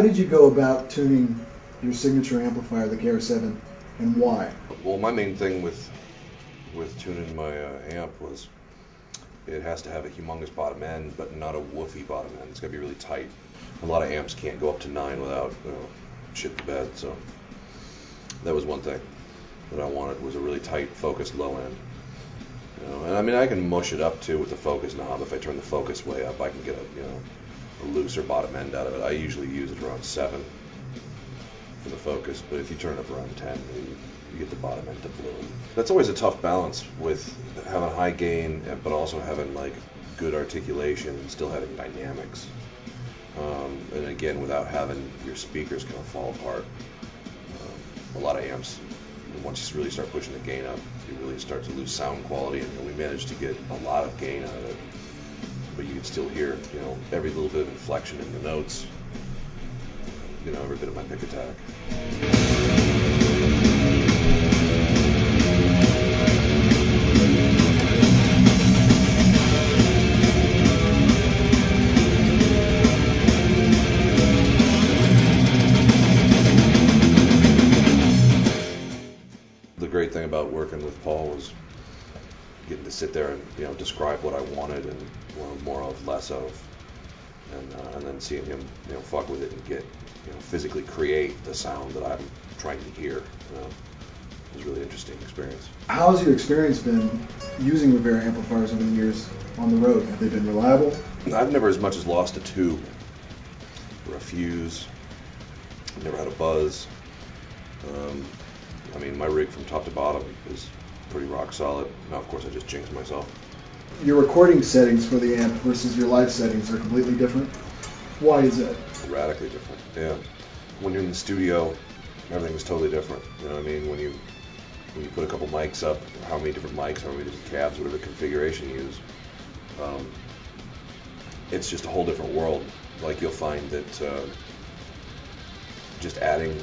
How did you go about tuning your signature amplifier, the KR7, and why? Well, my main thing with tuning my amp was it has to have a humongous bottom end, but not a woofy bottom end. It's got to be really tight. A lot of amps can't go up to 9 without shit the bed, so that was one thing that I wanted, was a really tight, focused low end. And I mean, I can mush it up too with the focus knob. If I turn the focus way up, I can get a looser bottom end out of it. I usually use it around 7 for the focus, but if you turn it up around 10, you get the bottom end to bloom. That's always a tough balance with having high gain, but also having like good articulation and still having dynamics. And again, without having your speakers kind of fall apart. A lot of amps, once you really start pushing the gain up, you really start to lose sound quality, and we managed to get a lot of gain out of it. But you can still hear, every little bit of inflection in the notes, every bit of my pick attack. The great thing about working with Paul was getting to sit there and describe what I wanted and more of, less of, and then seeing him fuck with it and get physically create the sound that I'm trying to hear. It was a really interesting experience. How's your experience been using Rivera amplifiers over the years on the road? Have they been reliable? I've never as much as lost a tube or a fuse. Never had a buzz. I mean, my rig from top to bottom is pretty rock solid. Now, of course, I just jinxed myself. Your recording settings for the amp versus your live settings are completely different. Why is that? Radically different, yeah. When you're in the studio, everything's totally different. You know what I mean? When you put a couple mics up, how many different mics, how many different cabs, whatever configuration you use, it's just a whole different world. Like, you'll find that just adding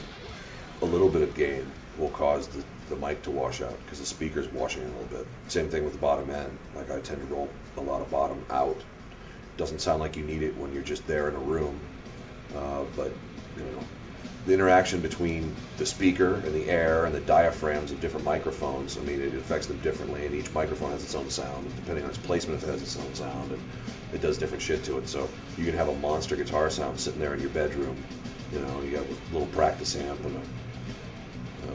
a little bit of gain will cause the mic to wash out because the speaker's washing in a little bit. Same thing with the bottom end. Like, I tend to roll a lot of bottom out. Doesn't sound like you need it when you're just there in a room, but the interaction between the speaker and the air and the diaphragms of different microphones, I mean, it affects them differently, and each microphone has its own sound, and depending on its placement, it has its own sound, and it does different shit to it. So you can have a monster guitar sound sitting there in your bedroom, you got a little practice amp and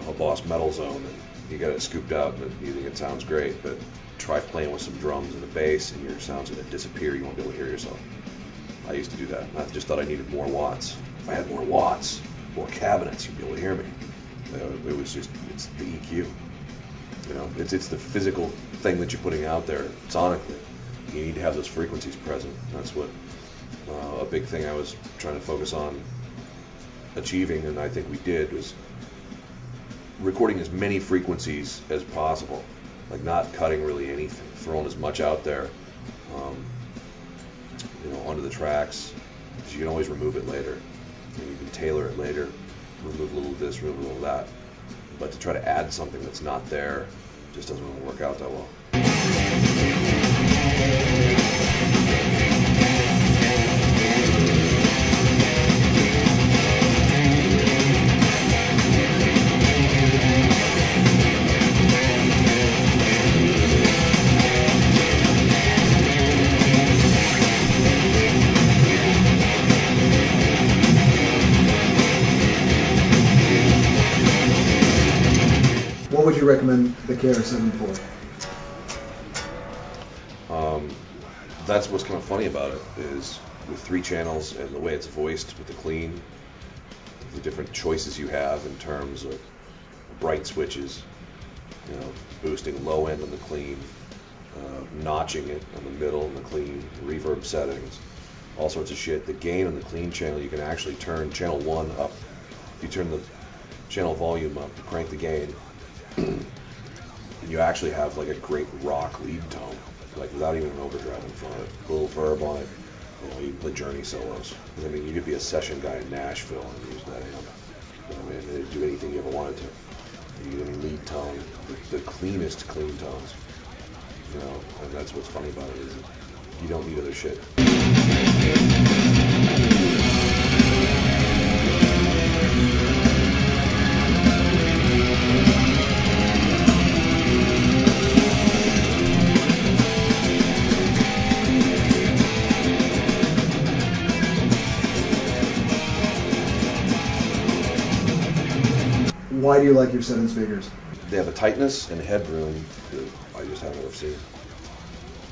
a Boss Metal Zone, and you got it scooped out, and you think it sounds great, but try playing with some drums and a bass, and your sound's going to disappear. You won't be able to hear yourself. I used to do that. I just thought I needed more watts. If I had more watts, more cabinets, you'd be able to hear me. It was just, it's the EQ. It's the physical thing that you're putting out there sonically. You need to have those frequencies present. That's what a big thing I was trying to focus on achieving, and I think we did, was recording as many frequencies as possible. Like, not cutting really anything, throwing as much out there, onto the tracks, because you can always remove it later, and you can tailor it later, remove a little of this, remove a little of that. But to try to add something that's not there just doesn't really work out that well. What would you recommend the KR7 for? That's what's kind of funny about it, is with 3 channels and the way it's voiced with the clean, the different choices you have in terms of bright switches, boosting low end on the clean, notching it on the middle and the clean, reverb settings, all sorts of shit. The gain on the clean channel, you can actually turn channel 1 up. If you turn the channel volume up, crank the gain, and you actually have like a great rock lead tone, like without even an overdrive in front of it. A little verb on it. You can play Journey solos. I mean, you could be a session guy in Nashville and use that amp. It'd do anything you ever wanted to. You get any lead tone, the cleanest clean tones. And that's what's funny about it, is you don't need other shit. Why do you like your 7 speakers? They have a tightness and headroom that I just haven't ever seen.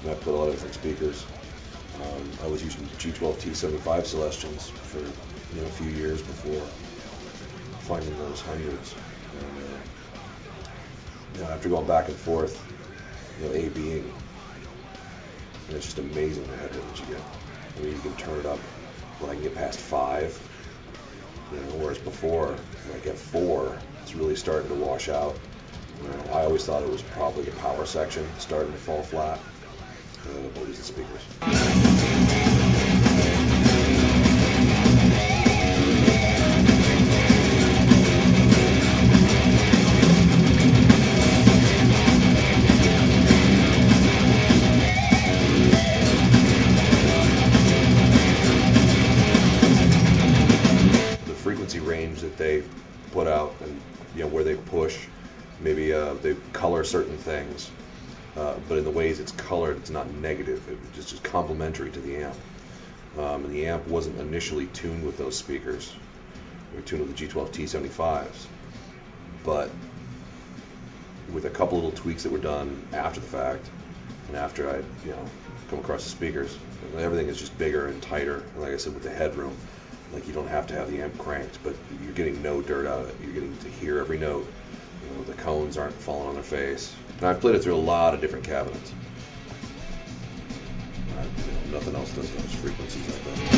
And I put a lot of different speakers. I was using G12T75 Celestians for a few years before finding those hundreds. And after going back and forth, A being, and it's just amazing the headroom that you get. I mean, you can turn it up when I can get past 5. Whereas before, when I get 4, it's really starting to wash out. I always thought it was probably the power section starting to fall flat. But it was the speakers. The frequency range that they put out and where they push, maybe they color certain things. But in the ways it's colored, it's not negative. It's just complementary to the amp. And the amp wasn't initially tuned with those speakers. We were tuned with the G12T75s. But with a couple little tweaks that were done after the fact, and after I'd come across the speakers, everything is just bigger and tighter. And like I said, with the headroom, like you don't have to have the amp cranked, but you're getting no dirt out of it. You're getting to hear every note. The cones aren't falling on their face. And I've played it through a lot of different cabinets. Nothing else does those frequencies like that.